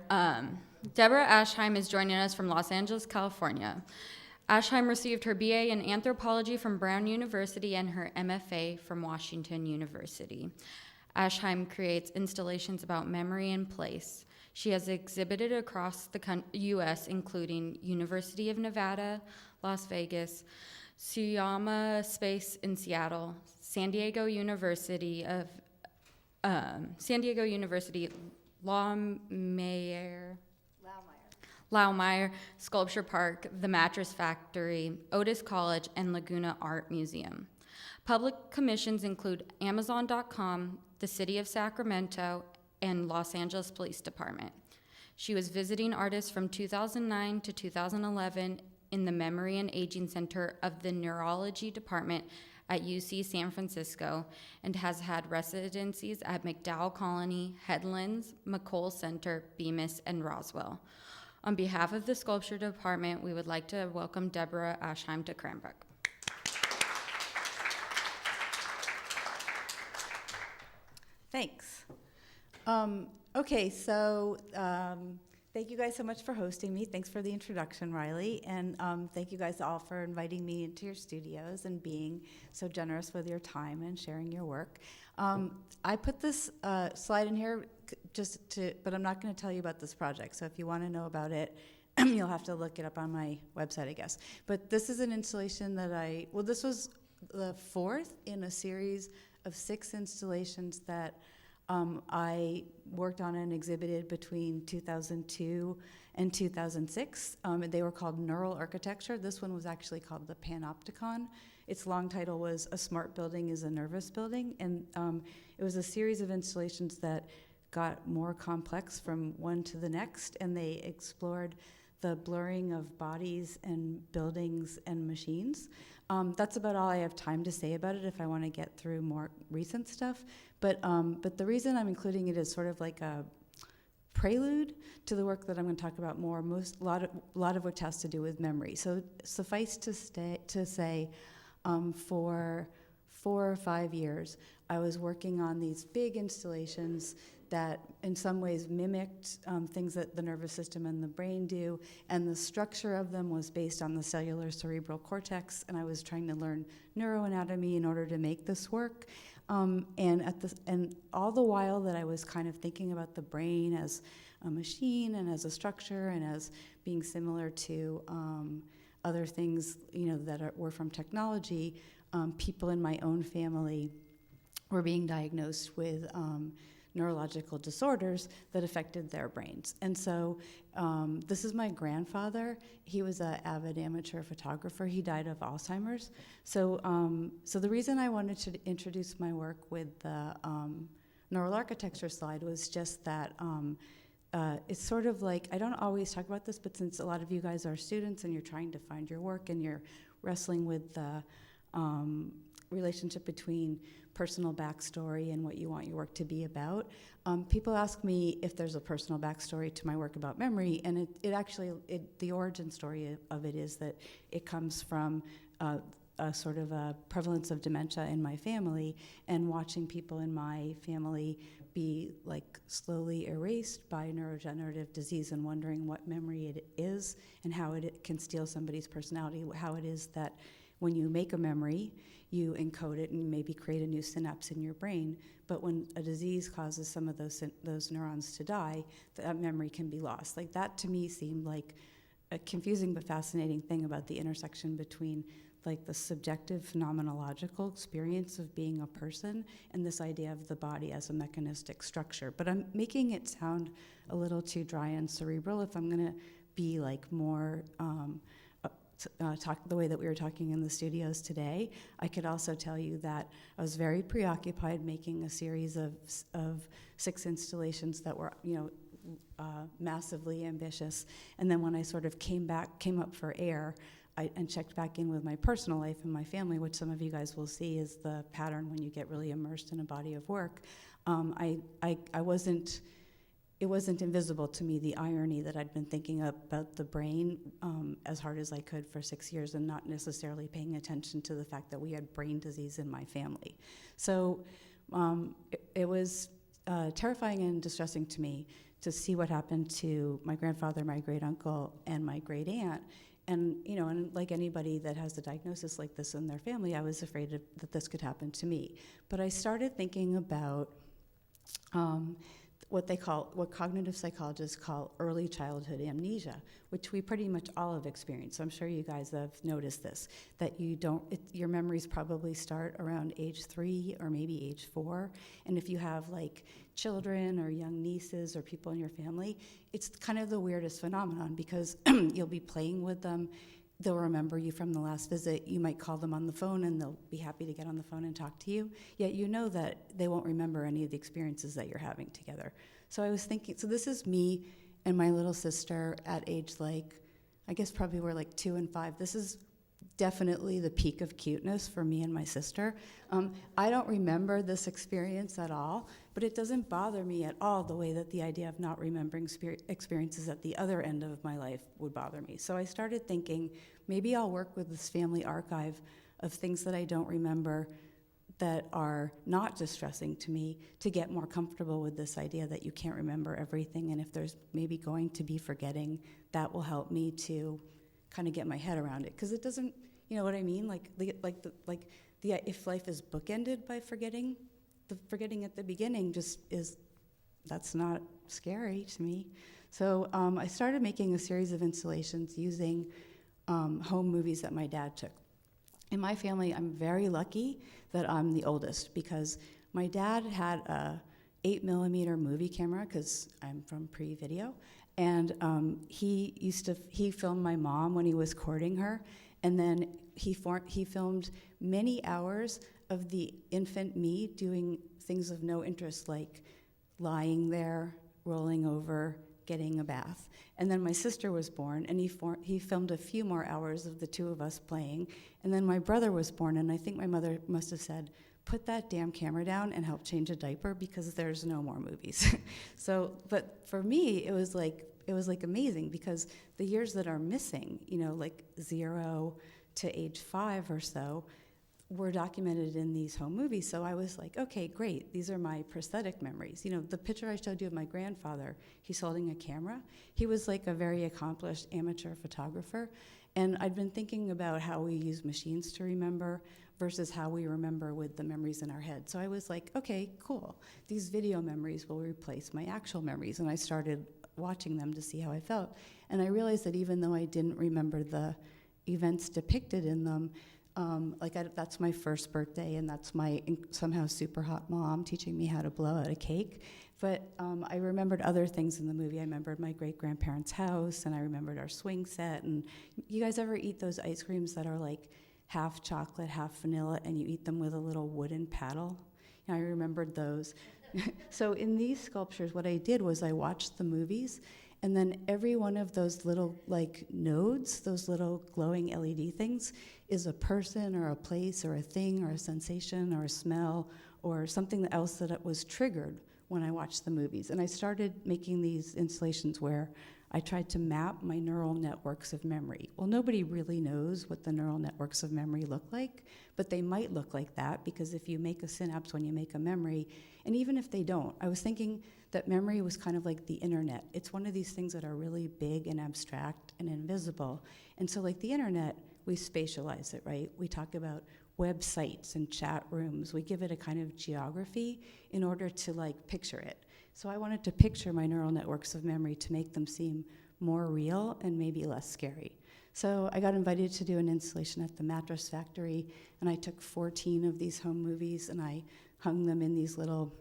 Deborah Aschheim is joining us from Los Angeles, California. Aschheim received her BA in anthropology from Brown University and her MFA from Washington University. Aschheim creates installations about memory and place. She has exhibited across the U.S., including University of Nevada, Las Vegas, Suyama Space in Seattle, San Diego University, Laumeier Sculpture Park, the Mattress Factory, Otis College, and Laguna Art Museum. Public commissions include Amazon.com, the City of Sacramento, and Los Angeles Police Department. She was visiting artist from 2009 to 2011 in the Memory and Aging Center of the Neurology Department at UC San Francisco and has had residencies at McDowell Colony, Headlands, McColl Center, Bemis, and Roswell. On behalf of the Sculpture Department, we would like to welcome Deborah Aschheim to Cranbrook. Thanks. Okay, so thank you guys so much for hosting me. Thanks for the introduction, Riley. And thank you guys all for inviting me into your studios and being so generous with your time and sharing your work. I put this slide in here but I'm not going to tell you about this project. So if you want to know about it, you'll have to look it up on my website, I guess. But this is an installation that this was the fourth in a series of 6 installations that I worked on and exhibited between 2002 and 2006. They were called Neural Architecture. This one was actually called the Panopticon. Its long title was A Smart Building is a Nervous Building. And it was a series of installations that got more complex from one to the next, and they explored the blurring of bodies and buildings and machines. That's about all I have time to say about it if I want to get through more recent stuff. But the reason I'm including it is sort of like a prelude to the work that I'm going to talk about more. A lot of which has to do with memory. So suffice to say, for 4 or 5 years, I was working on these big installations that in some ways mimicked things that the nervous system and the brain do, and the structure of them was based on the cellular cerebral cortex, and I was trying to learn neuroanatomy in order to make this work. And all the while that I was kind of thinking about the brain as a machine and as a structure and as being similar to other things, that were from technology, people in my own family were being diagnosed with neurological disorders that affected their brains. And so this is my grandfather. He was an avid amateur photographer. He died of Alzheimer's. So the reason I wanted to introduce my work with the neural architecture slide was just that it's sort of like, I don't always talk about this, but since a lot of you guys are students and you're trying to find your work and you're wrestling with the relationship between personal backstory and what you want your work to be about. People ask me if there's a personal backstory to my work about memory, and the origin story of it is that it comes from a sort of a prevalence of dementia in my family, and watching people in my family be like slowly erased by neurodegenerative disease and wondering what memory it is and how it can steal somebody's personality, how it is that when you make a memory, you encode it and maybe create a new synapse in your brain. But when a disease causes some of those neurons to die, that memory can be lost. Like that to me seemed like a confusing but fascinating thing about the intersection between like the subjective phenomenological experience of being a person and this idea of the body as a mechanistic structure. But I'm making it sound a little too dry and cerebral if I'm gonna be like more talk the way that we were talking in the studios today. I could also tell you that I was very preoccupied making a series of 6 installations that were, massively ambitious. And then when I sort of came up for air, and checked back in with my personal life and my family, which some of you guys will see is the pattern when you get really immersed in a body of work. It wasn't invisible to me, the irony that I'd been thinking about the brain as hard as I could for 6 years and not necessarily paying attention to the fact that we had brain disease in my family. So it was terrifying and distressing to me to see what happened to my grandfather, my great uncle, and my great aunt. And, and like anybody that has a diagnosis like this in their family, I was afraid that this could happen to me. But I started thinking about what cognitive psychologists call early childhood amnesia, which we pretty much all have experienced. So I'm sure you guys have noticed this, that your memories probably start around age 3 or maybe age 4. And if you have like children or young nieces or people in your family, it's kind of the weirdest phenomenon because you'll be playing with them. They'll remember you from the last visit. You might call them on the phone and they'll be happy to get on the phone and talk to you. Yet you know that they won't remember any of the experiences that you're having together. So I was thinking, so this is me and my little sister at age I guess probably we're 2 and 5. This is definitely the peak of cuteness for me and my sister. I don't remember this experience at all, but it doesn't bother me at all the way that the idea of not remembering experiences at the other end of my life would bother me. So I started thinking, maybe I'll work with this family archive of things that I don't remember that are not distressing to me to get more comfortable with this idea that you can't remember everything, and if there's maybe going to be forgetting, that will help me to kind of get my head around it, because it doesn't, you know what I mean? If life is bookended by forgetting, the forgetting at the beginning that's not scary to me. So I started making a series of installations using home movies that my dad took. In my family, I'm very lucky that I'm the oldest, because my dad had a 8mm movie camera, because I'm from pre-video, and he filmed my mom when he was courting her, and then he filmed many hours of the infant me doing things of no interest, like lying there, rolling over, getting a bath. And then my sister was born, and he filmed a few more hours of the two of us playing. And then my brother was born, and I think my mother must have said, "Put that damn camera down and help change a diaper, because there's no more movies." But for me, it was amazing, because the years that are missing, 0 to age 5 or so, were documented in these home movies. So I was like, okay, great. These are my prosthetic memories. The picture I showed you of my grandfather, he's holding a camera. He was a very accomplished amateur photographer. And I'd been thinking about how we use machines to remember versus how we remember with the memories in our head. So I was like, okay, cool. These video memories will replace my actual memories. And I started watching them to see how I felt. And I realized that even though I didn't remember the events depicted in them, that's my first birthday, and that's my somehow super hot mom teaching me how to blow out a cake. But I remembered other things in the movie. I remembered my great-grandparents' house, and I remembered our swing set. And you guys ever eat those ice creams that are half chocolate, half vanilla, and you eat them with a little wooden paddle? I remembered those. So in these sculptures, what I did was I watched the movies, and then every one of those little nodes, those little glowing LED things, is a person or a place or a thing or a sensation or a smell or something else that was triggered when I watched the movies. And I started making these installations where I tried to map my neural networks of memory. Well, nobody really knows what the neural networks of memory look like, but they might look like that, because if you make a synapse when you make a memory, and even if they don't, I was thinking that memory was kind of like the internet. It's one of these things that are really big and abstract and invisible. And so like the internet, we spatialize it, right? We talk about websites and chat rooms. We give it a kind of geography in order to picture it. So I wanted to picture my neural networks of memory to make them seem more real and maybe less scary. So I got invited to do an installation at the Mattress Factory, and I took 14 of these home movies and I hung them in these little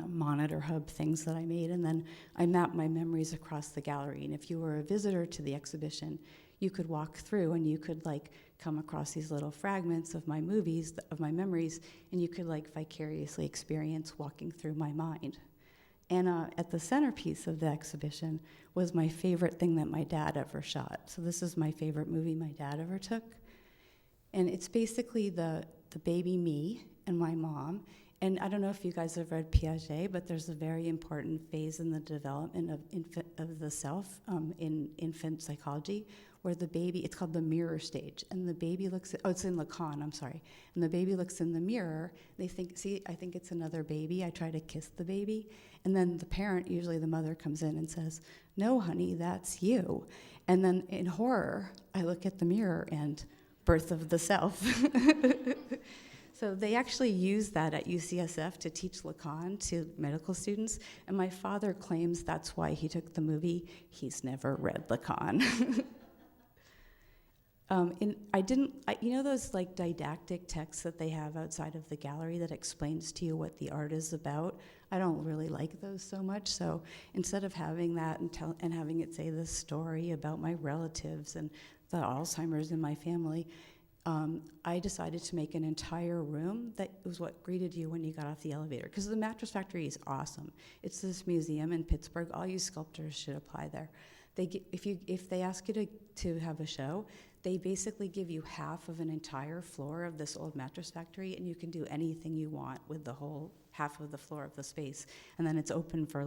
monitor hub things that I made, and then I mapped my memories across the gallery. And if you were a visitor to the exhibition, you could walk through and you could come across these little fragments of my movies, of my memories, and you could vicariously experience walking through my mind. And at the centerpiece of the exhibition was my favorite thing that my dad ever shot. So this is my favorite movie my dad ever took. And it's basically the baby me and my mom, And I don't know if you guys have read Piaget, but there's a very important phase in the development of the self in infant psychology, where the baby, it's called the mirror stage, and the baby looks at, it's in Lacan, I'm sorry, and the baby looks in the mirror, they think, see, I think it's another baby, I try to kiss the baby, and then the parent, usually the mother, comes in and says, no, honey, that's you. And then in horror, I look at the mirror and birth of the self. So they actually use that at UCSF to teach Lacan to medical students, and my father claims that's why he took the movie. He's never read Lacan. You know those like didactic texts that they have outside of the gallery that explains to you what the art is about? I don't really like those so much, so instead of having that and having it say this story about my relatives and the Alzheimer's in my family, I decided to make an entire room that was what greeted you when you got off the elevator. Because the Mattress Factory is awesome. It's this museum in Pittsburgh. All you sculptors should apply there. If they ask you to have a show, they basically give you half of an entire floor of this old Mattress Factory, and you can do anything you want with the whole half of the floor of the space. And then it's open for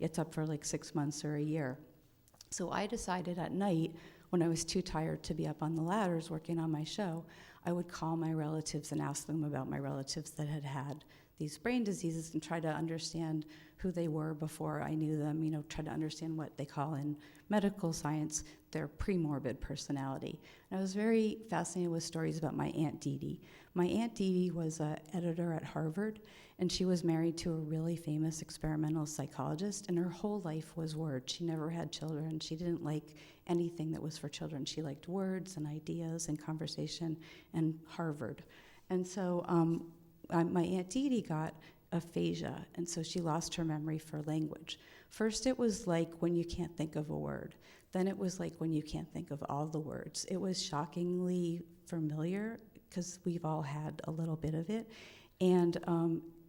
it's up for 6 months or a year. So I decided at night, when I was too tired to be up on the ladders working on my show, I would call my relatives and ask them about my relatives that had had these brain diseases and try to understand who they were before I knew them, try to understand what they call in medical science their premorbid personality. And I was very fascinated with stories about my Aunt Dee Dee. My Aunt Dee Dee was an editor at Harvard, and she was married to a really famous experimental psychologist, and her whole life was words. She never had children. She didn't like anything that was for children. She liked words and ideas and conversation and Harvard. And so my Aunt Dee Dee got aphasia, and so she lost her memory for language. First it was like when you can't think of a word. Then it was like when you can't think of all the words. It was shockingly familiar because we've all had a little bit of it. And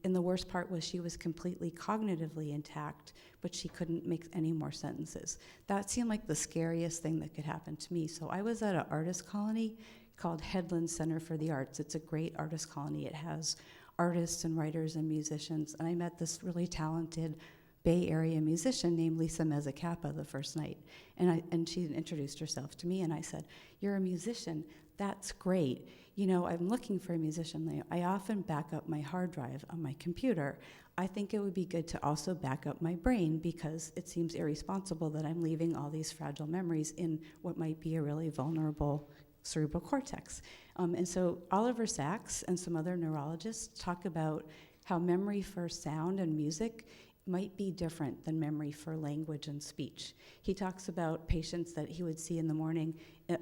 the worst part was she was completely cognitively intact, but she couldn't make any more sentences. That seemed like the scariest thing that could happen to me. So I was at an artist colony called Headland Center for the Arts. It's a great artist colony. It has artists and writers and musicians. And I met this really talented Bay Area musician named Lisa Mezzacappa the first night. And she introduced herself to me, and I said, "You're a musician. That's great. I'm looking for a musician. I often back up my hard drive on my computer. I think it would be good to also back up my brain because it seems irresponsible that I'm leaving all these fragile memories in what might be a really vulnerable cerebral cortex." And so Oliver Sacks and some other neurologists talk about how memory for sound and music might be different than memory for language and speech. He talks about patients that he would see in the morning.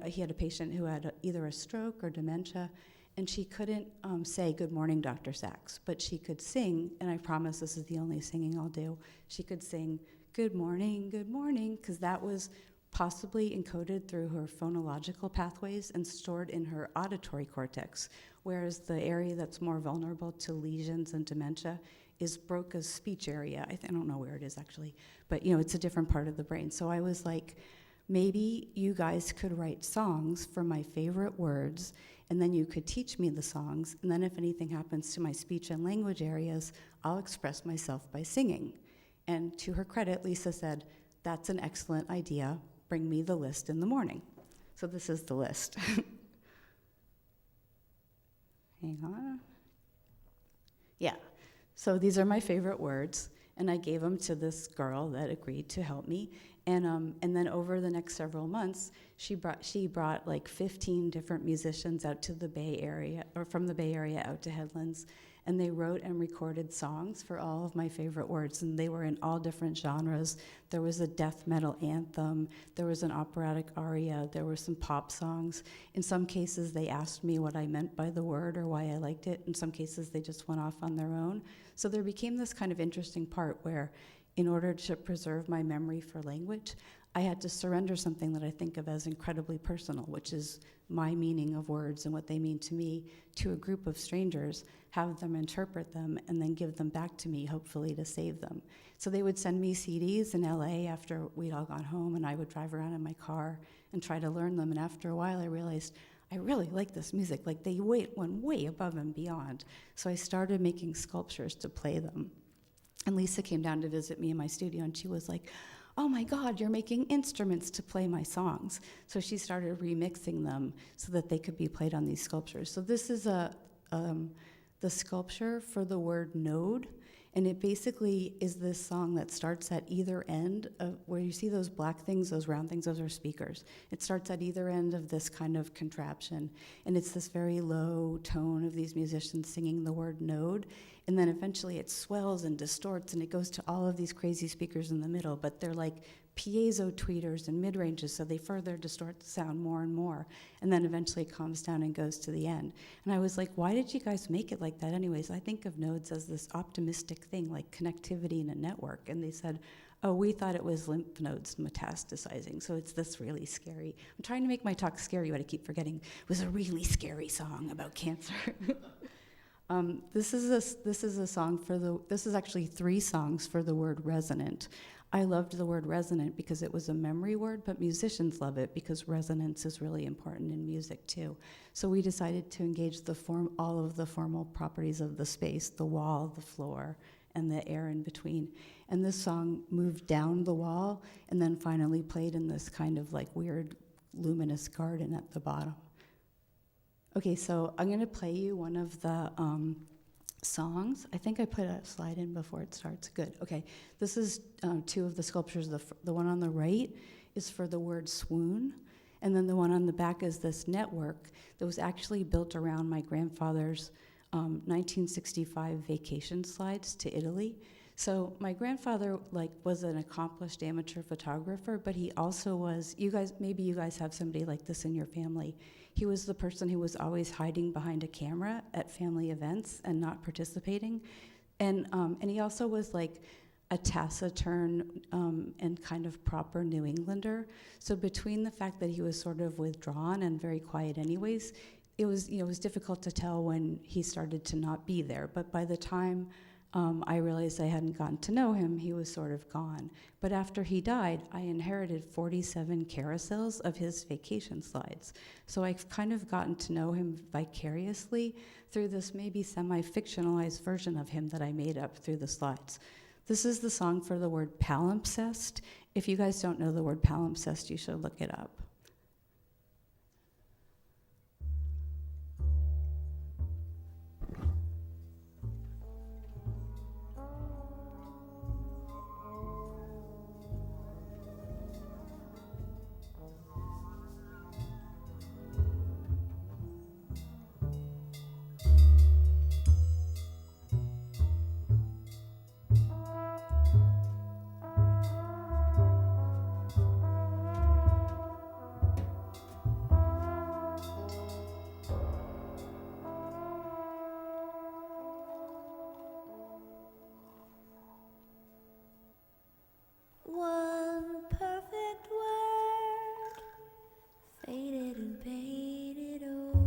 He had a patient who had either a stroke or dementia, and she couldn't say, "Good morning, Dr. Sacks," but she could sing, and I promise this is the only singing I'll do. She could sing, good morning," because that was possibly encoded through her phonological pathways and stored in her auditory cortex, whereas the area that's more vulnerable to lesions and dementia is Broca's speech area. I don't know where it is actually, but it's a different part of the brain. So I was like, maybe you guys could write songs for my favorite words, and then you could teach me the songs, and then if anything happens to my speech and language areas, I'll express myself by singing. And to her credit, Lisa said, "That's an excellent idea. Bring me the list in the morning." So this is the list. Hang on. Yeah. So these are my favorite words, and I gave them to this girl that agreed to help me. And then over the next several months, she brought like 15 different musicians out to the Bay Area, or from the Bay Area out to Headlands, and they wrote and recorded songs for all of my favorite words, and they were in all different genres. There was a death metal anthem, there was an operatic aria, there were some pop songs. In some cases, they asked me what I meant by the word or why I liked it. In some cases, they just went off on their own. So there became this kind of interesting part where, in order to preserve my memory for language, I had to surrender something that I think of as incredibly personal, which is my meaning of words and what they mean to me, to a group of strangers, have them interpret them, and then give them back to me, hopefully to save them. So they would send me CDs in LA after we'd all gone home, and I would drive around in my car and try to learn them. And after a while, I realized I really like this music. Like they went way above and beyond. So I started making sculptures to play them. And Lisa came down to visit me in my studio, and she was like, oh my God, you're making instruments to play my songs. So she started remixing them so that they could be played on these sculptures. So this is the sculpture for the word node, and it basically is this song that starts at either end of where you see those black things, those round things, those are speakers. It starts at either end of this kind of contraption, and it's this very low tone of these musicians singing the word node, and then eventually it swells and distorts, and it goes to all of these crazy speakers in the middle, but they're like piezo tweeters and mid-ranges, so they further distort the sound more and more, and then eventually it calms down and goes to the end. And I was like, why did you guys make it like that anyways? I think of nodes as this optimistic thing, like connectivity in a network, and they said, oh, we thought it was lymph nodes metastasizing, so it's this really scary. I'm trying to make my talk scary, but I keep forgetting it was a really scary song about cancer. This is a song for this is actually 3 songs for the word resonant. I loved the word resonant because it was a memory word, but musicians love it because resonance is really important in music too. So we decided to engage all of the formal properties of the space, the wall, the floor, and the air in between. And this song moved down the wall and then finally played in this kind of like weird luminous garden at the bottom. Okay, so I'm gonna play you one of the songs. I think I put a slide in before it starts. Good, okay. This is 2 of the sculptures. The one on the right is for the word swoon, and then the one on the back is this network that was actually built around my grandfather's 1965 vacation slides to Italy. So my grandfather was an accomplished amateur photographer, but he also was, maybe you guys have somebody like this in your family. He was the person who was always hiding behind a camera at family events and not participating. And he also was like a taciturn and kind of proper New Englander. So between the fact that he was sort of withdrawn and very quiet anyways, it was difficult to tell when he started to not be there. But by the time I realized I hadn't gotten to know him, he was sort of gone. But after he died, I inherited 47 carousels of his vacation slides. So I've kind of gotten to know him vicariously through this maybe semi-fictionalized version of him that I made up through the slides. This is the song for the word palimpsest. If you guys don't know the word palimpsest, you should look it up. One perfect word, faded and painted over,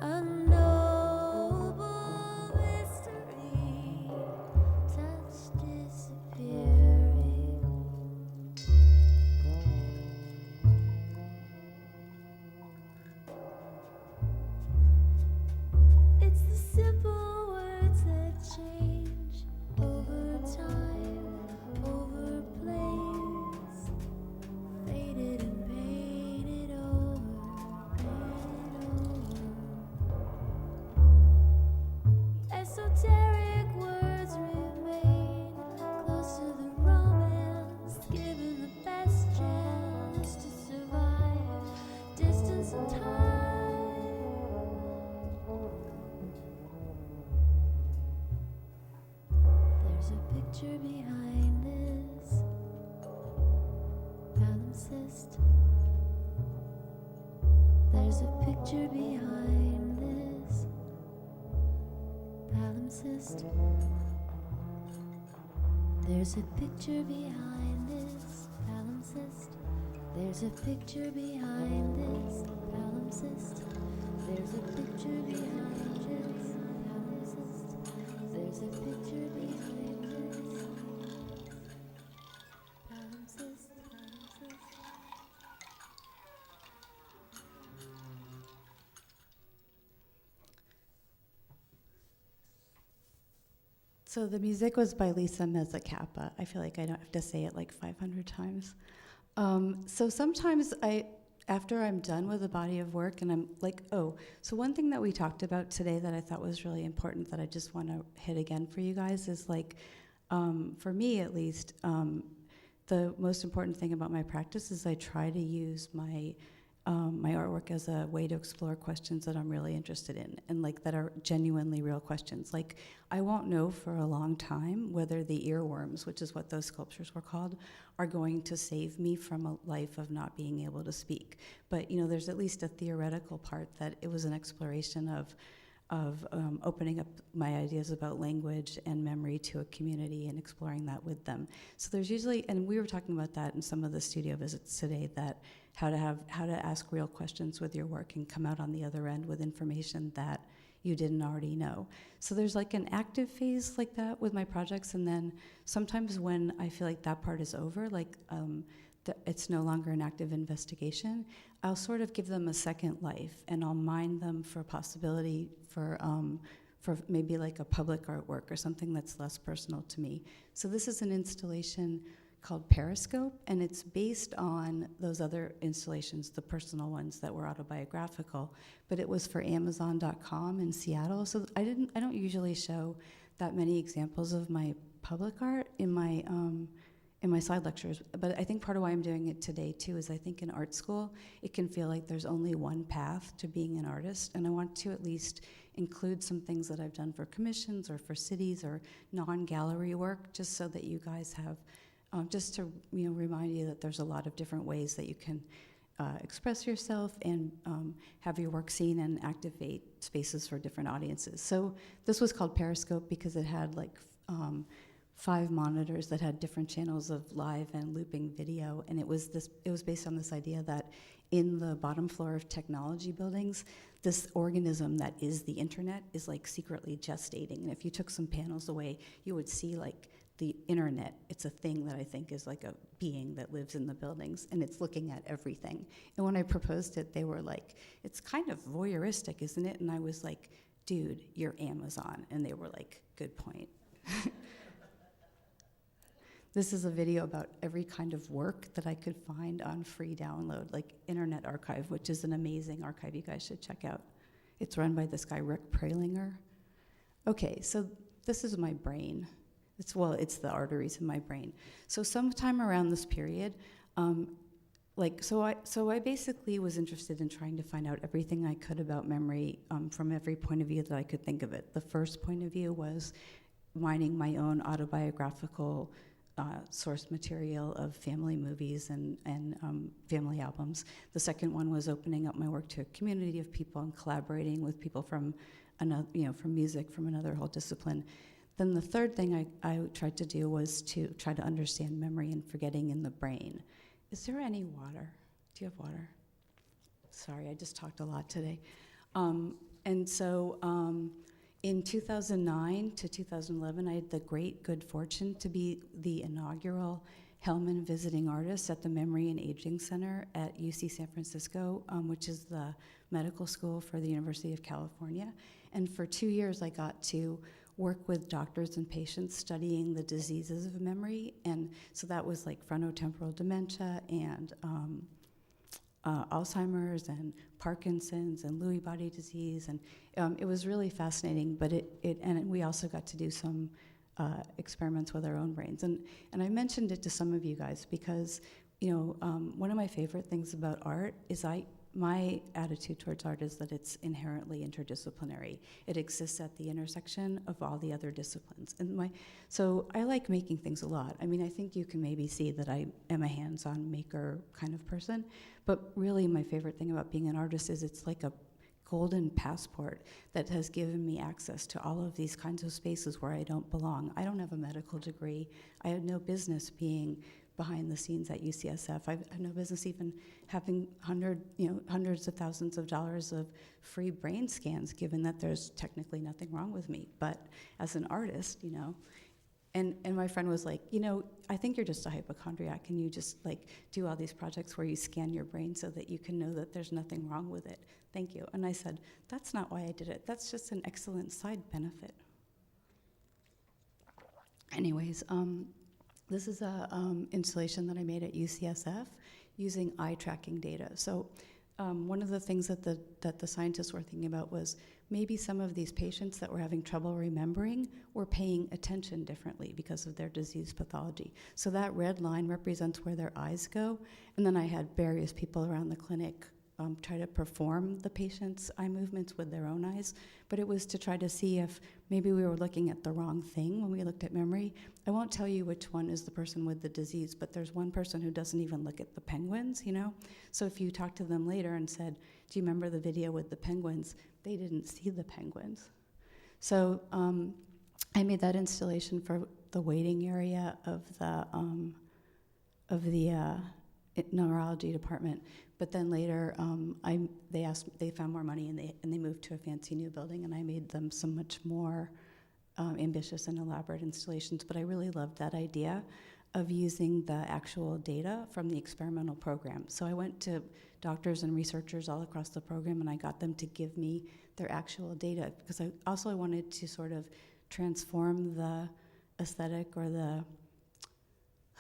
a noble mystery, touch disappearing. It's the simple words that change over time, over place, faded and painted over. Esoteric words remain close to the romance, given the best chance to survive distance and time. There's a picture behind this palimpsest. There's a picture behind this palimpsest. There's a picture behind this palimpsest. There's a picture behind this palimpsest. There's a picture behind this palimpsest. There's a picture behind this palimpsest. So the music was by Lisa Mezzacappa. I feel like I don't have to say it like 500 times. So sometimes after I'm done with a body of work and I'm like, oh, so one thing that we talked about today that I thought was really important that I just want to hit again for you guys is like, for me at least, the most important thing about my practice is I try to use my artwork as a way to explore questions that I'm really interested in and like that are genuinely real questions. Like I won't know for a long time whether the earworms, which is what those sculptures were called, are going to save me from a life of not being able to speak. But you know, there's at least a theoretical part that it was an exploration of opening up my ideas about language and memory to a community and exploring that with them. So there's usually, and we were talking about that in some of the studio visits today, that how to ask real questions with your work and come out on the other end with information that you didn't already know. So there's like an active phase like that with my projects, and then sometimes when I feel like that part is over, like it's no longer an active investigation, I'll sort of give them a second life, and I'll mine them for possibility for maybe like a public artwork or something that's less personal to me. So this is an installation called Periscope, and it's based on those other installations, the personal ones that were autobiographical, but it was for Amazon.com in Seattle. So I don't usually show that many examples of my public art in my slide lectures, but I think part of why I'm doing it today too is I think in art school it can feel like there's only one path to being an artist, and I want to at least include some things that I've done for commissions or for cities or non-gallery work, just so that you guys have, just to remind you that there's a lot of different ways that you can express yourself and have your work seen and activate spaces for different audiences. So this was called Periscope because it had like 5 monitors that had different channels of live and looping video, and it was based on this idea that in the bottom floor of technology buildings, this organism that is the internet is like secretly gestating, and if you took some panels away, you would see like the internet. It's a thing that I think is like a being that lives in the buildings, and it's looking at everything. And when I proposed it, they were like, it's kind of voyeuristic, isn't it? And I was like, dude, you're Amazon. And they were like, good point. This is a video about every kind of work that I could find on free download, like Internet Archive, which is an amazing archive you guys should check out. It's run by this guy, Rick Pralinger. Okay, so this is my brain. It's the arteries in my brain. So sometime around this period, I basically was interested in trying to find out everything I could about memory from every point of view that I could think of it. The first point of view was mining my own autobiographical source material of family movies and family albums. The second one was opening up my work to a community of people and collaborating with people from from music, from another whole discipline. Then the third thing I tried to do was to try to understand memory and forgetting in the brain. Is there any water? Do you have water? Sorry, I just talked a lot today. In 2009 to 2011, I had the great good fortune to be the inaugural Hellman Visiting Artist at the Memory and Aging Center at UC San Francisco, which is the medical school for the University of California. And for 2 years, I got to work with doctors and patients studying the diseases of memory. And so that was like frontotemporal dementia and Alzheimer's and Parkinson's and Lewy body disease, and it was really fascinating. But and we also got to do some experiments with our own brains, and I mentioned it to some of you guys because one of my favorite things about art is my attitude towards art is that it's inherently interdisciplinary. It exists at the intersection of all the other disciplines. So I like making things a lot. I mean, I think you can maybe see that I am a hands-on maker kind of person, but really my favorite thing about being an artist is it's like a golden passport that has given me access to all of these kinds of spaces where I don't belong. I don't have a medical degree. I had no business being behind the scenes at UCSF. I have no business even having hundreds of thousands of dollars of free brain scans, given that there's technically nothing wrong with me. But as an artist, and my friend was like, I think you're just a hypochondriac, and you just like do all these projects where you scan your brain so that you can know that there's nothing wrong with it. Thank you. And I said, that's not why I did it. That's just an excellent side benefit. anyways, this is a installation that I made at UCSF using eye tracking data. So one of the things that the scientists were thinking about was maybe some of these patients that were having trouble remembering were paying attention differently because of their disease pathology. So that red line represents where their eyes go, and then I had various people around the clinic try to perform the patient's eye movements with their own eyes, but it was to try to see if maybe we were looking at the wrong thing when we looked at memory. I won't tell you which one is the person with the disease, but there's one person who doesn't even look at the penguins, you know? So if you talk to them later and said, do you remember the video with the penguins? They didn't see the penguins. So I made that installation for the waiting area of the neurology department. But then later, they found more money and they moved to a fancy new building, and I made them some much more ambitious and elaborate installations. But I really loved that idea of using the actual data from the experimental program. So I went to doctors and researchers all across the program, and I got them to give me their actual data, because I wanted to sort of transform the aesthetic or the,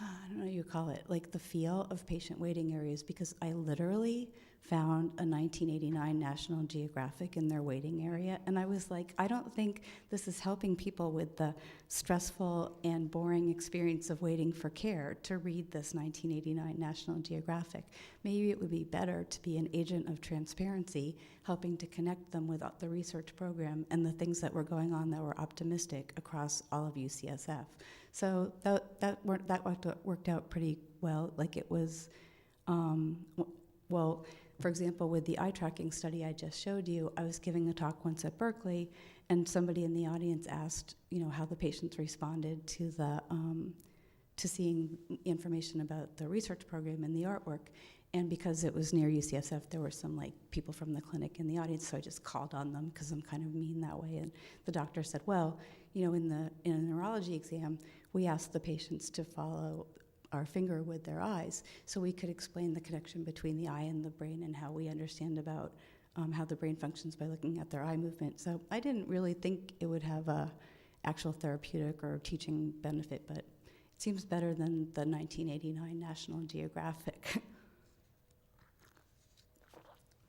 I don't know what you call it, like the feel of patient waiting areas, because I literally found a 1989 National Geographic in their waiting area, and I was like, I don't think this is helping people with the stressful and boring experience of waiting for care to read this 1989 National Geographic. Maybe it would be better to be an agent of transparency, helping to connect them with the research program and the things that were going on that were optimistic across all of UCSF. So that worked out pretty well. Like it was, well, for example, with the eye tracking study I just showed you, I was giving a talk once at Berkeley, and somebody in the audience asked, how the patients responded to the to seeing information about the research program and the artwork. And because it was near UCSF, there were some people from the clinic in the audience, so I just called on them because I'm kind of mean that way. And the doctor said, well, in a neurology exam, we asked the patients to follow our finger with their eyes, so we could explain the connection between the eye and the brain and how we understand about how the brain functions by looking at their eye movement. So I didn't really think it would have a actual therapeutic or teaching benefit, but it seems better than the 1989 National Geographic.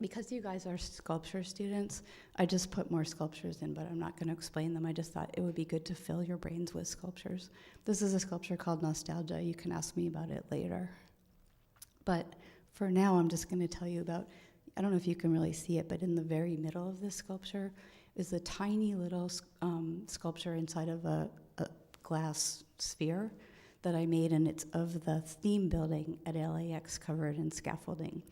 Because you guys are sculpture students, I just put more sculptures in, but I'm not going to explain them. I just thought it would be good to fill your brains with sculptures. This is a sculpture called Nostalgia. You can ask me about it later. But for now, I'm just going to tell you about, I don't know if you can really see it, but in the very middle of this sculpture is a tiny little sculpture inside of a glass sphere that I made, and it's of the theme building at LAX covered in scaffolding.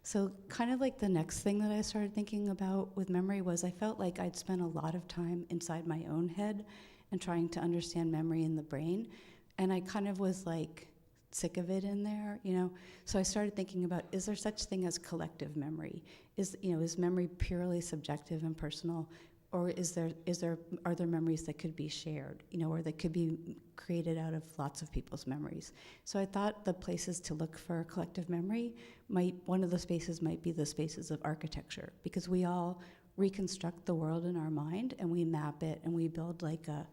So kind of like the next thing that I started thinking about with memory was I felt like I'd spent a lot of time inside my own head and trying to understand memory in the brain, and I kind of was sick of it in there, So I started thinking about, is there such thing as collective memory? Is memory purely subjective and personal, or are there memories that could be shared, or that could be created out of lots of people's memories? So I thought the places to look for collective memory one of the spaces might be the spaces of architecture, because we all reconstruct the world in our mind and we map it and we build a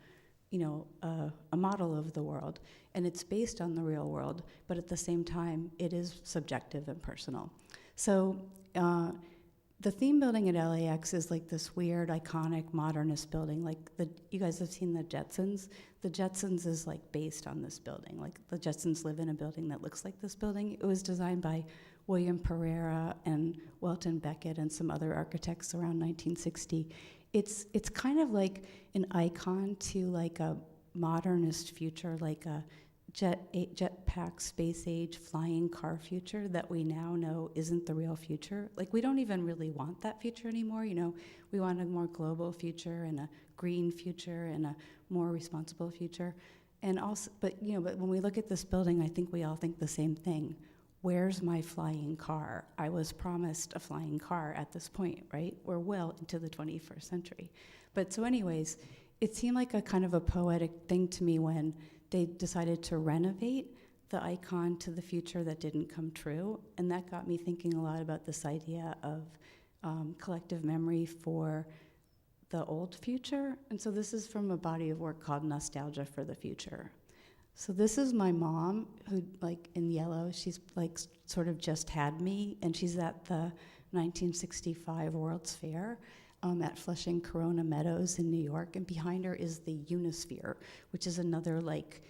model of the world, and it's based on the real world, but at the same time it is subjective and personal. So the theme building at LAX is this weird, iconic, modernist building. You guys have seen the Jetsons. The Jetsons is based on this building. The Jetsons live in a building that looks like this building. It was designed by William Pereira and Welton Beckett and some other architects around 1960. It's kind of like an icon to a modernist future, like a jetpack, space age, flying car future that we now know isn't the real future. We don't even really want that future anymore. We want a more global future and a green future and a more responsible future. And also, but when we look at this building, I think we all think the same thing. Where's my flying car? I was promised a flying car at this point, right? We're well into the 21st century. But so anyways, it seemed like a kind of a poetic thing to me when they decided to renovate the icon to the future that didn't come true. And that got me thinking a lot about this idea of collective memory for the old future. And so this is from a body of work called Nostalgia for the Future. So this is my mom, who, like, in yellow, she's like sort of just had me, and she's at the 1965 World's Fair at Flushing Corona Meadows in New York, and behind her is the Unisphere, which is another like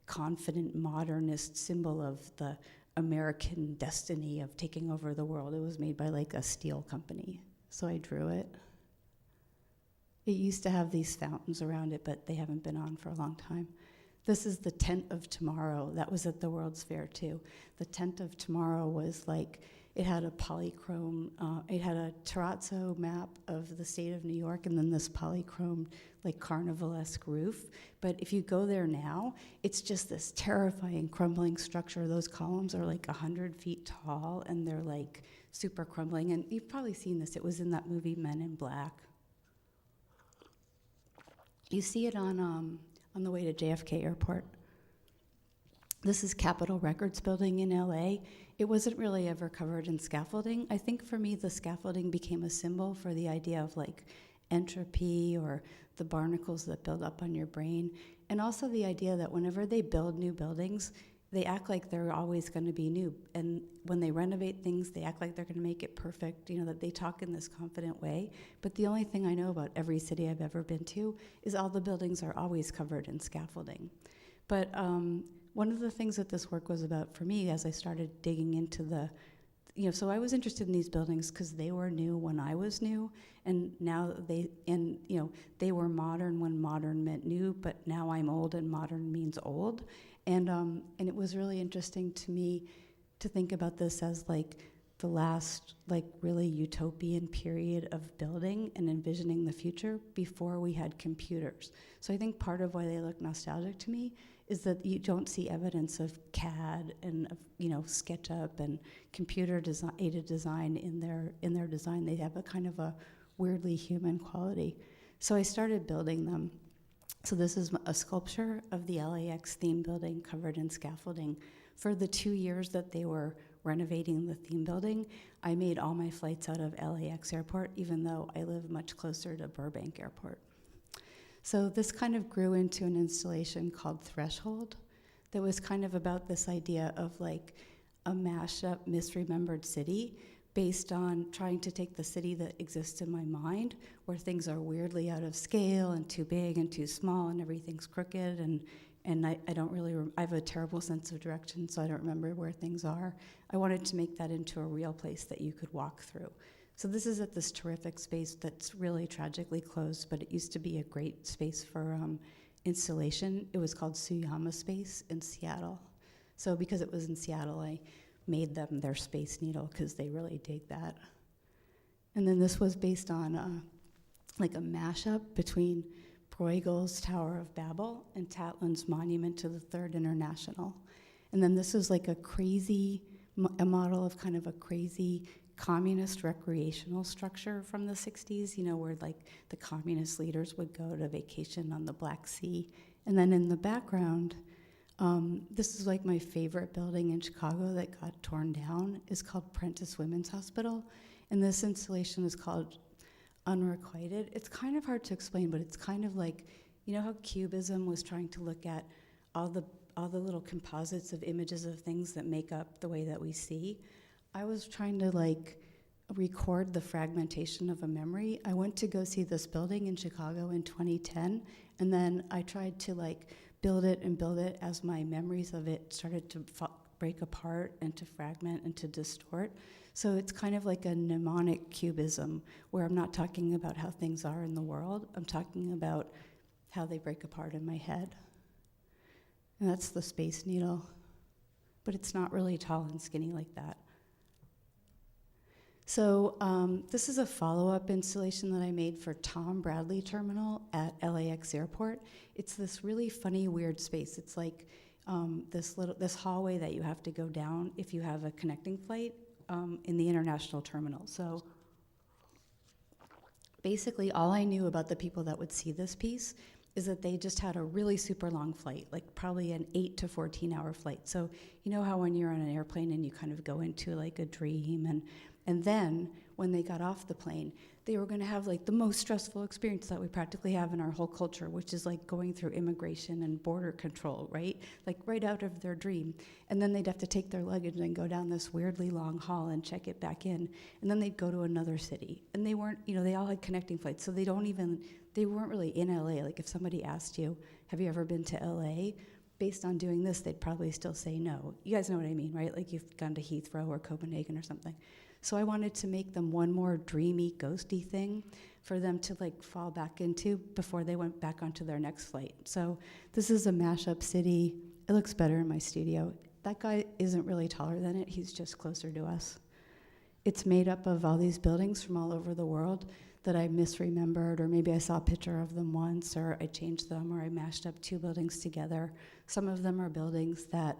confident modernist symbol of the American destiny of taking over the world. It was made by like a steel company, so I drew it. It used to have these fountains around it, but they haven't been on for a long time. This is the Tent of Tomorrow. That was at the World's Fair too. The Tent of Tomorrow was like, it had a polychrome, it had a terrazzo map of the state of New York, and then this polychrome, like, carnivalesque roof. But if you go there now, it's just this terrifying crumbling structure. Those columns are like 100 feet tall, and they're like super crumbling. And you've probably seen this. It was in that movie Men in Black. You see it on the way to JFK Airport. This is Capitol Records Building in LA. It wasn't really ever covered in scaffolding. I think for me, the scaffolding became a symbol for the idea of like entropy, or the barnacles that build up on your brain. And also the idea that whenever they build new buildings, they act like they're always going to be new. And when they renovate things, they act like they're going to make it perfect, you know, that they talk in this confident way. But the only thing I know about every city I've ever been to is all the buildings are always covered in scaffolding. But one of the things that this work was about for me, as I started digging into the, you know, so I was interested in these buildings because they were new when I was new, and now they were modern when modern meant new, but now I'm old and modern means old. And it was really interesting to me to think about this as like the last like really utopian period of building and envisioning the future before we had computers. So I think part of why they look nostalgic to me is that you don't see evidence of CAD and of, you know, SketchUp and computer aided design in their design. They have a kind of a weirdly human quality. So I started building them. So this is a sculpture of the LAX theme building covered in scaffolding. For the 2 years that they were renovating the theme building, I made all my flights out of LAX airport, even though I live much closer to Burbank Airport. So this kind of grew into an installation called Threshold that was kind of about this idea of like a mashup, misremembered city based on trying to take the city that exists in my mind, where things are weirdly out of scale and too big and too small and everything's crooked, and I don't really, I have a terrible sense of direction, so I don't remember where things are. I wanted to make that into a real place that you could walk through. So this is at this terrific space that's really tragically closed, but it used to be a great space for installation. It was called Suyama Space in Seattle. So because it was in Seattle, I made them their Space Needle because they really dig that. And then this was based on like a mashup between Bruegel's Tower of Babel and Tatlin's Monument to the Third International. And then this was like a model of kind of a crazy communist recreational structure from the 60s, you know, where like the communist leaders would go to vacation on the Black Sea. And then in the background, this is like my favorite building in Chicago that got torn down. It's called Prentice Women's Hospital. And this installation is called Unrequited. It's kind of hard to explain, but it's kind of like, you know how Cubism was trying to look at all the little composites of images of things that make up the way that we see? I was trying to like record the fragmentation of a memory. I went to go see this building in Chicago in 2010, and then I tried to like build it as my memories of it started to break apart and to fragment and to distort. So it's kind of like a mnemonic cubism, where I'm not talking about how things are in the world, I'm talking about how they break apart in my head. And that's the Space Needle. But it's not really tall and skinny like that. So this is a follow-up installation that I made for Tom Bradley Terminal at LAX Airport. It's this really funny, weird space. It's like this hallway that you have to go down if you have a connecting flight in the international terminal. So basically, all I knew about the people that would see this piece is that they just had a really super long flight, like probably an 8 to 14 hour flight. So you know how when you're on an airplane and you kind of go into like a dream, and then when they got off the plane, they were going to have like the most stressful experience that we practically have in our whole culture, which is like going through immigration and border control, right? Like right out of their dream. And then they'd have to take their luggage and go down this weirdly long hall and check it back in. And then they'd go to another city. And they weren't, they all had connecting flights. So they weren't really in LA. Like if somebody asked you, have you ever been to LA? Based on doing this, they'd probably still say no. You guys know what I mean, right? Like you've gone to Heathrow or Copenhagen or something. So I wanted to make them one more dreamy, ghosty thing for them to like fall back into before they went back onto their next flight. So this is a Mashup City. It looks better in my studio. That guy isn't really taller than it. He's just closer to us. It's made up of all these buildings from all over the world that I misremembered, or maybe I saw a picture of them once, or I changed them, or I mashed up two buildings together. Some of them are buildings that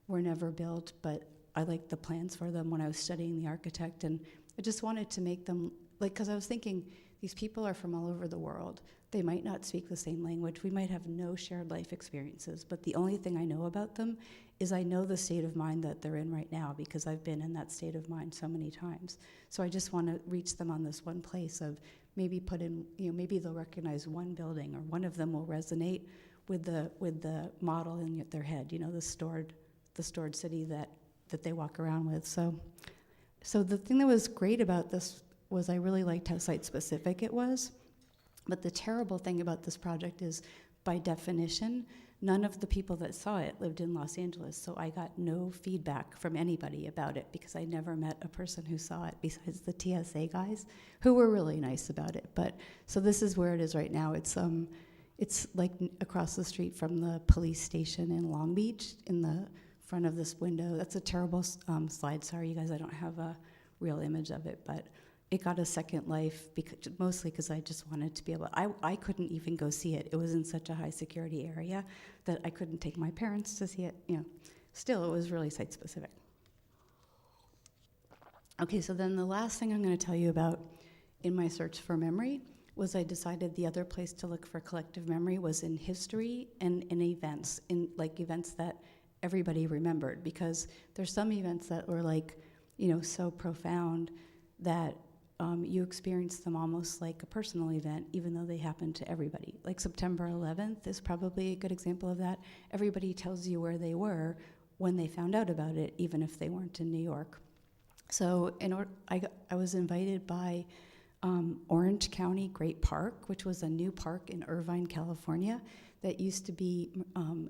were never built, but I liked the plans for them when I was studying the architect, and I just wanted to make them, because I was thinking, these people are from all over the world. They might not speak the same language. We might have no shared life experiences, but the only thing I know about them is I know the state of mind that they're in right now because I've been in that state of mind so many times. So I just want to reach them on this one place of maybe put in, maybe they'll recognize one building, or one of them will resonate with the model in their head, the stored city that they walk around with. So the thing that was great about this was I really liked how site-specific it was. But the terrible thing about this project is, by definition, none of the people that saw it lived in Los Angeles. So I got no feedback from anybody about it because I never met a person who saw it besides the TSA guys, who were really nice about it. But so this is where it is right now. It's like across the street from the police station in Long Beach, in the front of this window. That's a terrible slide. Sorry, you guys, I don't have a real image of it, but it got a second life, mostly because I just wanted to be able, I couldn't even go see it. It was in such a high security area that I couldn't take my parents to see it. Still, it was really site specific. Okay, so then the last thing I'm going to tell you about in my search for memory was I decided the other place to look for collective memory was in history and in events, events that everybody remembered, because there's some events that were so profound that you experience them almost like a personal event, even though they happen to everybody. Like September 11th is probably a good example of that. Everybody tells you where they were when they found out about it, even if they weren't in New York. So I was invited by Orange County Great Park, which was a new park in Irvine, California, that used to be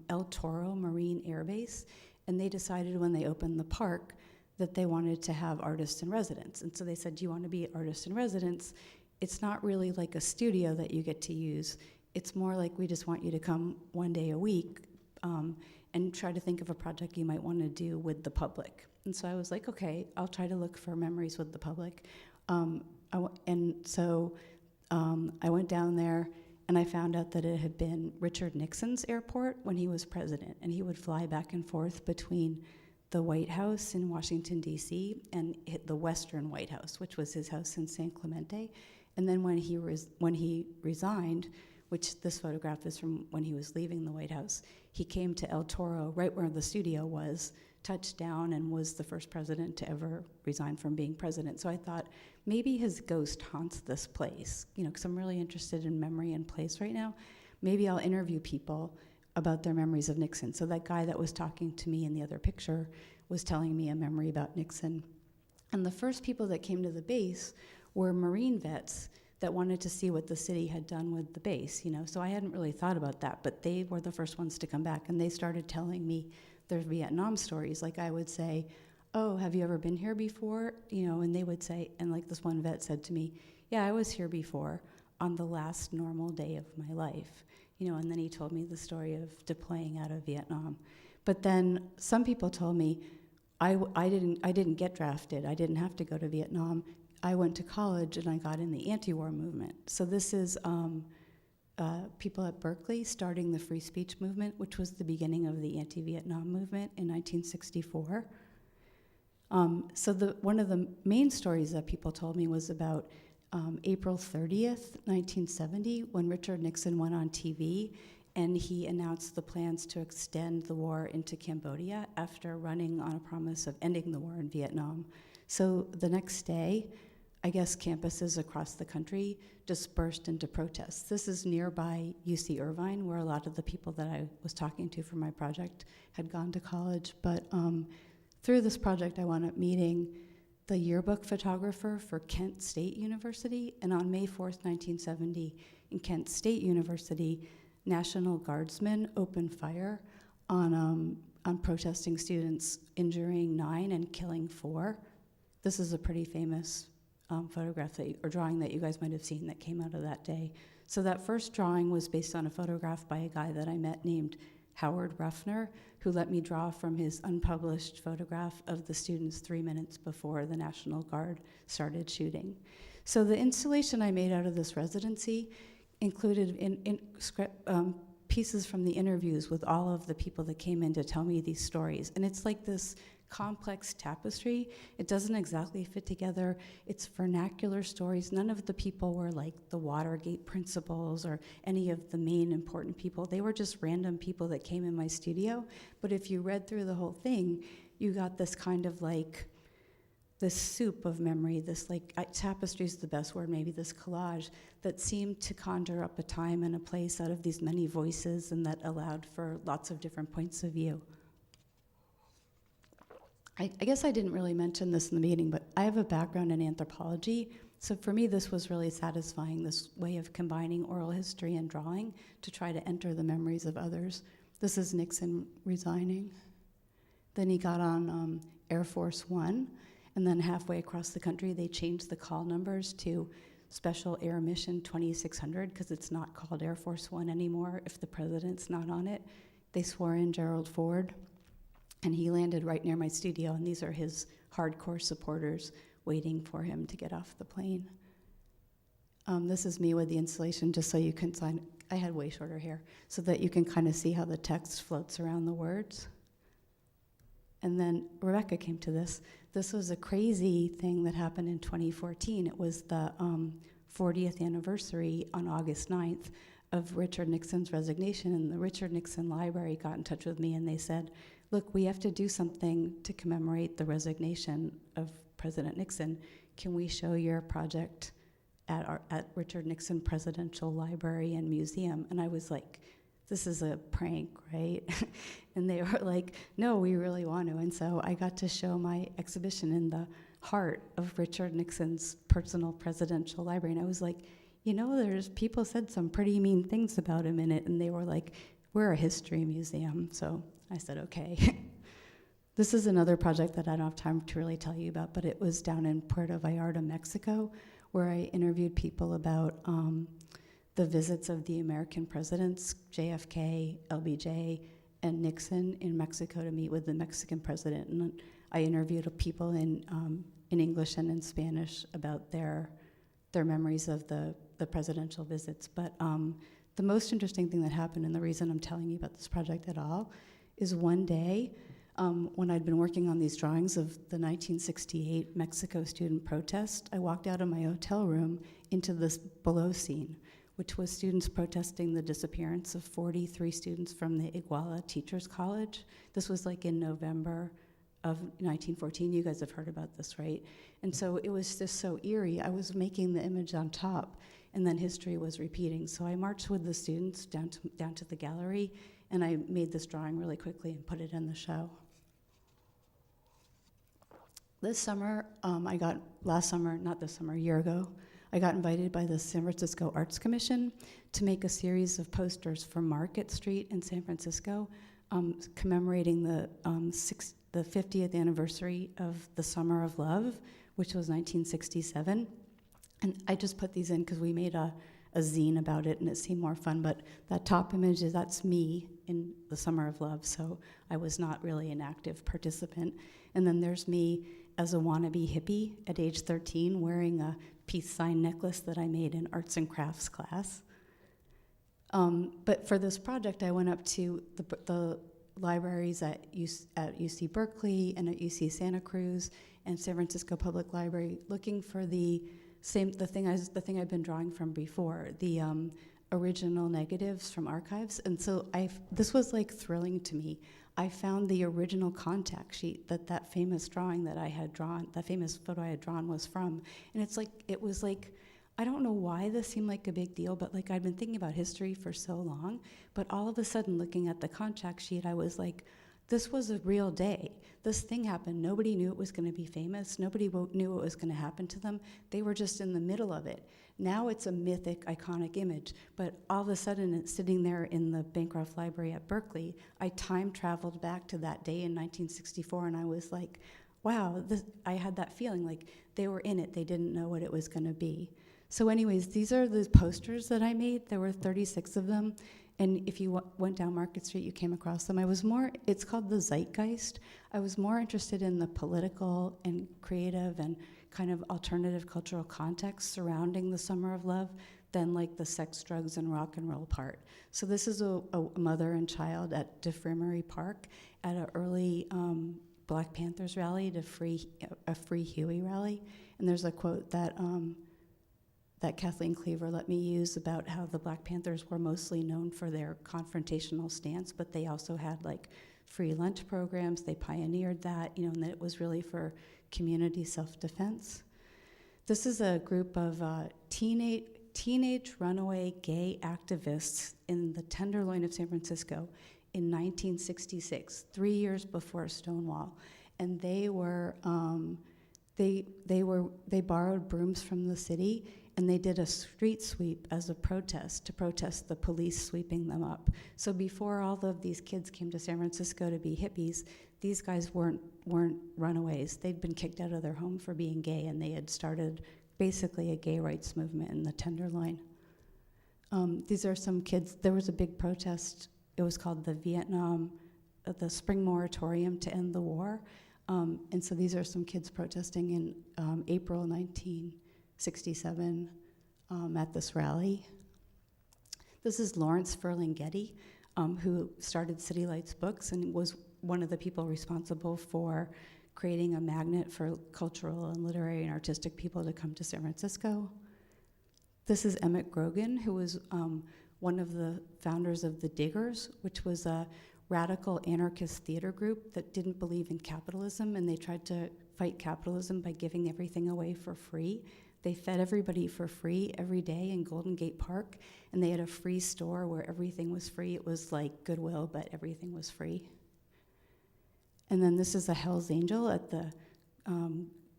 El Toro Marine Air Base, and they decided when they opened the park that they wanted to have artists in residence. And so they said, do you want to be artists in residence? It's not really like a studio that you get to use. It's more like we just want you to come one day a week and try to think of a project you might want to do with the public. And so I was like, okay, I'll try to look for memories with the public. I went down there and I found out that it had been Richard Nixon's airport when he was president, and he would fly back and forth between the White House in Washington, D.C., and the Western White House, which was his house in San Clemente. And then when he resigned, which this photograph is from when he was leaving the White House, he came to El Toro, right where the studio was, touched down, and was the first president to ever resign from being president. So I thought, maybe his ghost haunts this place, because I'm really interested in memory and place right now. Maybe I'll interview people about their memories of Nixon. So that guy that was talking to me in the other picture was telling me a memory about Nixon. And the first people that came to the base were Marine vets that wanted to see what the city had done with the base, So I hadn't really thought about that, but they were the first ones to come back, and they started telling me their Vietnam stories. Like I would say, oh, have you ever been here before? And they would say, and like this one vet said to me, yeah, I was here before on the last normal day of my life. And then he told me the story of deploying out of Vietnam. But then some people told me, I didn't get drafted. I didn't have to go to Vietnam. I went to college and I got in the anti-war movement. So this is people at Berkeley starting the free speech movement, which was the beginning of the anti-Vietnam movement in 1964. So one of the main stories that people told me was about April 30th, 1970, when Richard Nixon went on TV and he announced the plans to extend the war into Cambodia after running on a promise of ending the war in Vietnam. So the next day, I guess, campuses across the country dispersed into protests. This is nearby UC Irvine, where a lot of the people that I was talking to for my project had gone to college. But through this project, I wound up meeting the yearbook photographer for Kent State University. And on May 4th, 1970, in Kent State University, National Guardsmen opened fire on protesting students, injuring 9 and killing 4. This is a pretty famous photograph or drawing that you guys might have seen that came out of that day. So that first drawing was based on a photograph by a guy that I met named Howard Ruffner, who let me draw from his unpublished photograph of the students 3 minutes before the National Guard started shooting. So the installation I made out of this residency included pieces from the interviews with all of the people that came in to tell me these stories. And it's like this complex tapestry. It doesn't exactly fit together. It's vernacular stories. None of the people were like the Watergate principals or any of the main important people. They were just random people that came in my studio. But if you read through the whole thing, you got this kind of like this soup of memory, this like, tapestry is the best word, maybe this collage that seemed to conjure up a time and a place out of these many voices and that allowed for lots of different points of view. I guess I didn't really mention this in the meeting, but I have a background in anthropology, so for me this was really satisfying, this way of combining oral history and drawing to try to enter the memories of others. This is Nixon resigning. Then he got on Air Force One, and then halfway across the country they changed the call numbers to Special Air Mission 2600 because it's not called Air Force One anymore if the president's not on it. They swore in Gerald Ford, and he landed right near my studio, and these are his hardcore supporters waiting for him to get off the plane. This is me with the installation, just so you can sign. I had way shorter hair, so that you can kind of see how the text floats around the words. And then Rebecca came to this. This was a crazy thing that happened in 2014. It was the 40th anniversary on August 9th of Richard Nixon's resignation, and the Richard Nixon Library got in touch with me, and they said, look, we have to do something to commemorate the resignation of President Nixon. Can we show your project at Richard Nixon Presidential Library and Museum? And I was like, this is a prank, right? And they were like, no, we really want to. And so I got to show my exhibition in the heart of Richard Nixon's personal presidential library. And I was like, you know, there's people said some pretty mean things about him in it. And they were like, we're a history museum. So I said, okay. This is another project that I don't have time to really tell you about, but it was down in Puerto Vallarta, Mexico, where I interviewed people about the visits of the American presidents, JFK, LBJ, and Nixon in Mexico to meet with the Mexican president. And I interviewed people in English and in Spanish about their memories of the presidential visits. But the most interesting thing that happened, and the reason I'm telling you about this project at all, is one day when I'd been working on these drawings of the 1968 Mexico student protest, I walked out of my hotel room into this below scene, which was students protesting the disappearance of 43 students from the Iguala Teachers College. This was like in November of 1914. You guys have heard about this, right? And so it was just so eerie. I was making the image on top, and then history was repeating. So I marched with the students down to the gallery, and I made this drawing really quickly and put it in the show. This summer, a year ago, I got invited by the San Francisco Arts Commission to make a series of posters for Market Street in San Francisco, commemorating the 50th anniversary of the Summer of Love, which was 1967. And I just put these in because we made a zine about it, and it seemed more fun. But that top image, that's me in the Summer of Love, so I was not really an active participant. And then there's me as a wannabe hippie at age 13 wearing a peace sign necklace that I made in arts and crafts class. But for this project, I went up to the libraries at UC Berkeley and at UC Santa Cruz and San Francisco Public Library, looking for the thing I've been drawing from before, the original negatives from archives. And so this was like thrilling to me. I found the original contact sheet that famous drawing that I had drawn, that famous photo I had drawn was from. And it was like, I don't know why this seemed like a big deal, but like I'd been thinking about history for so long, but all of a sudden looking at the contact sheet, I was like, this was a real day. This thing happened. Nobody knew it was going to be famous. Nobody knew what was going to happen to them. They were just in the middle of it. Now it's a mythic, iconic image, but all of a sudden it's sitting there in the Bancroft Library at Berkeley. I time traveled back to that day in 1964, and I was like, wow, I had that feeling like they were in it. They didn't know what it was going to be. So anyways, these are the posters that I made. There were 36 of them. And if you went down Market Street, you came across them. It's called the Zeitgeist. I was more interested in the political and creative and kind of alternative cultural context surrounding the Summer of Love than like the sex, drugs, and rock and roll part. So this is a mother and child at DeFremery Park at an early Black Panthers rally, a Free Huey rally. And there's a quote that Kathleen Cleaver let me use about how the Black Panthers were mostly known for their confrontational stance, but they also had like free lunch programs. They pioneered that, and that it was really for community self-defense. This is a group of teenage runaway gay activists in the Tenderloin of San Francisco in 1966, 3 years before Stonewall, and they borrowed brooms from the city, and they did a street sweep as a protest to protest the police sweeping them up. So before all of these kids came to San Francisco to be hippies, these guys weren't runaways. They'd been kicked out of their home for being gay, and they had started basically a gay rights movement in the Tenderloin. These are some kids. There was a big protest. It was called the Spring Moratorium to End the War. And so these are some kids protesting in April 1967 at this rally. This is Lawrence Ferlinghetti, who started City Lights Books and was one of the people responsible for creating a magnet for cultural and literary and artistic people to come to San Francisco. This is Emmett Grogan, who was one of the founders of the Diggers, which was a radical anarchist theater group that didn't believe in capitalism, and they tried to fight capitalism by giving everything away for free. They fed everybody for free every day in Golden Gate Park, and they had a free store where everything was free. It was like Goodwill, but everything was free. And then this is a Hell's Angel at the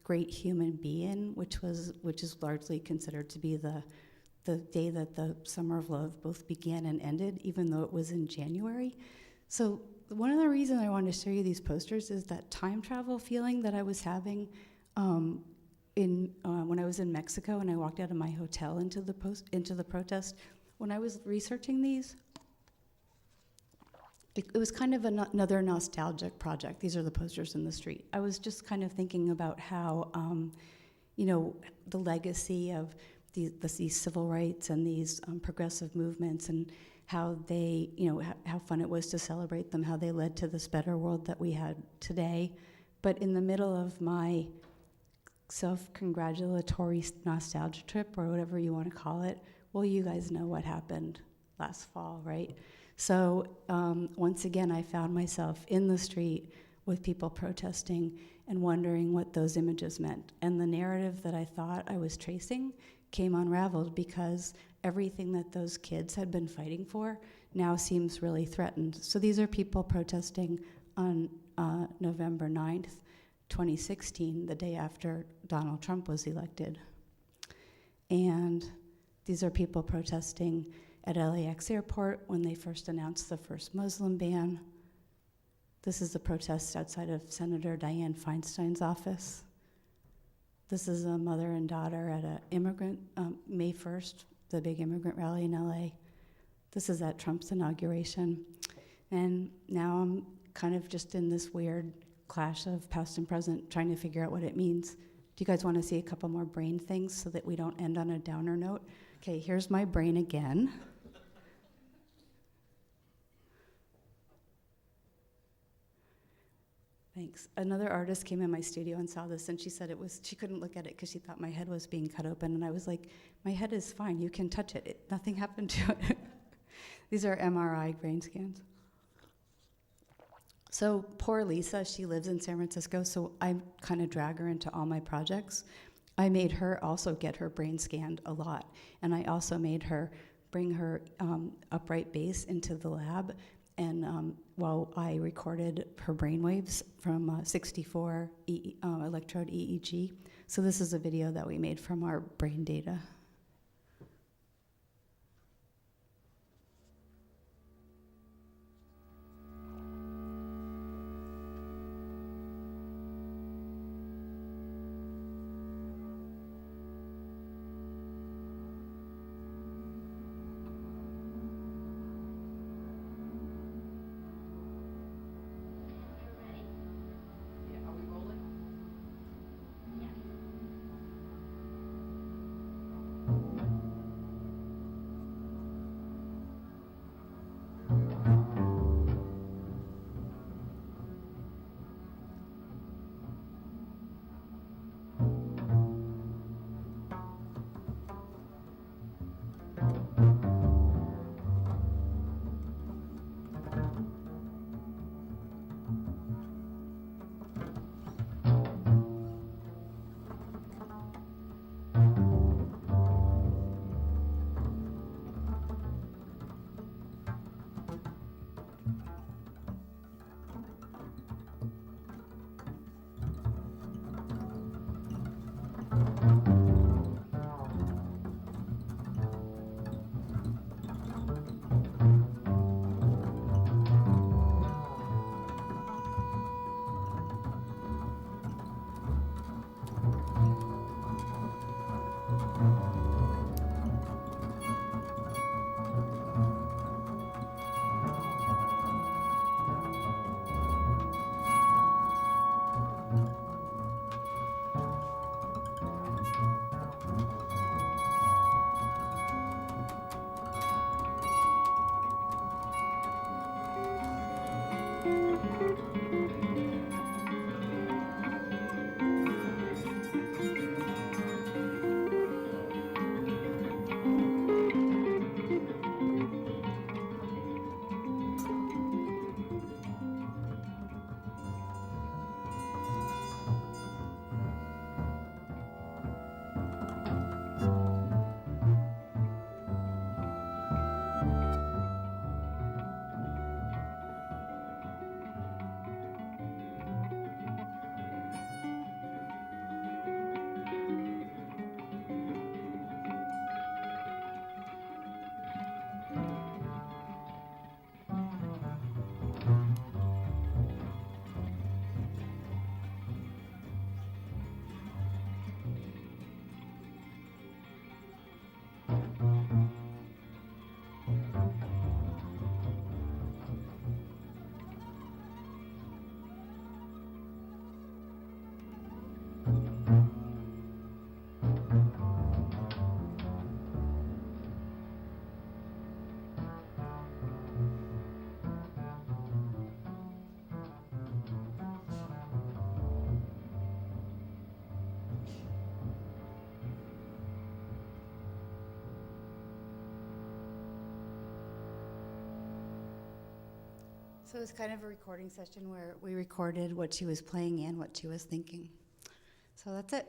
Great Human Be-In, which is largely considered to be the day that the Summer of Love both began and ended, even though it was in January. So one of the reasons I wanted to show you these posters is that time travel feeling that I was having when I was in Mexico and I walked out of my hotel into the protest. When I was researching these, it was kind of another nostalgic project. These are the posters in the street. I was just kind of thinking about how, the legacy of these civil rights and these progressive movements, and how they, how fun it was to celebrate them, how they led to this better world that we had today. But in the middle of my self-congratulatory nostalgia trip, or whatever you want to call it, well, you guys know what happened last fall, right? So once again, I found myself in the street with people protesting and wondering what those images meant. And the narrative that I thought I was tracing came unraveled, because everything that those kids had been fighting for now seems really threatened. So these are people protesting on November 9th, 2016, the day after Donald Trump was elected. And these are people protesting at LAX airport when they first announced the first Muslim ban. This is a protest outside of Senator Dianne Feinstein's office. This is a mother and daughter at an immigrant, May 1st, the big immigrant rally in LA. This is at Trump's inauguration. And now I'm kind of just in this weird clash of past and present, trying to figure out what it means. Do you guys want to see a couple more brain things so that we don't end on a downer note? Okay, here's my brain again. Thanks. Another artist came in my studio and saw this, and she said she couldn't look at it because she thought my head was being cut open. And I was like, my head is fine. You can touch it. Nothing happened to it. These are MRI brain scans. So poor Lisa, she lives in San Francisco, so I kind of drag her into all my projects. I made her also get her brain scanned a lot, and I also made her bring her upright bass into the lab, and while I recorded her brain waves from 64 electrode EEG. So this is a video that we made from our brain data. So it was kind of a recording session where we recorded what she was playing and what she was thinking. So that's it.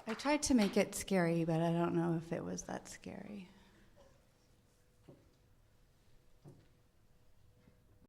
I tried to make it scary, but I don't know if it was that scary.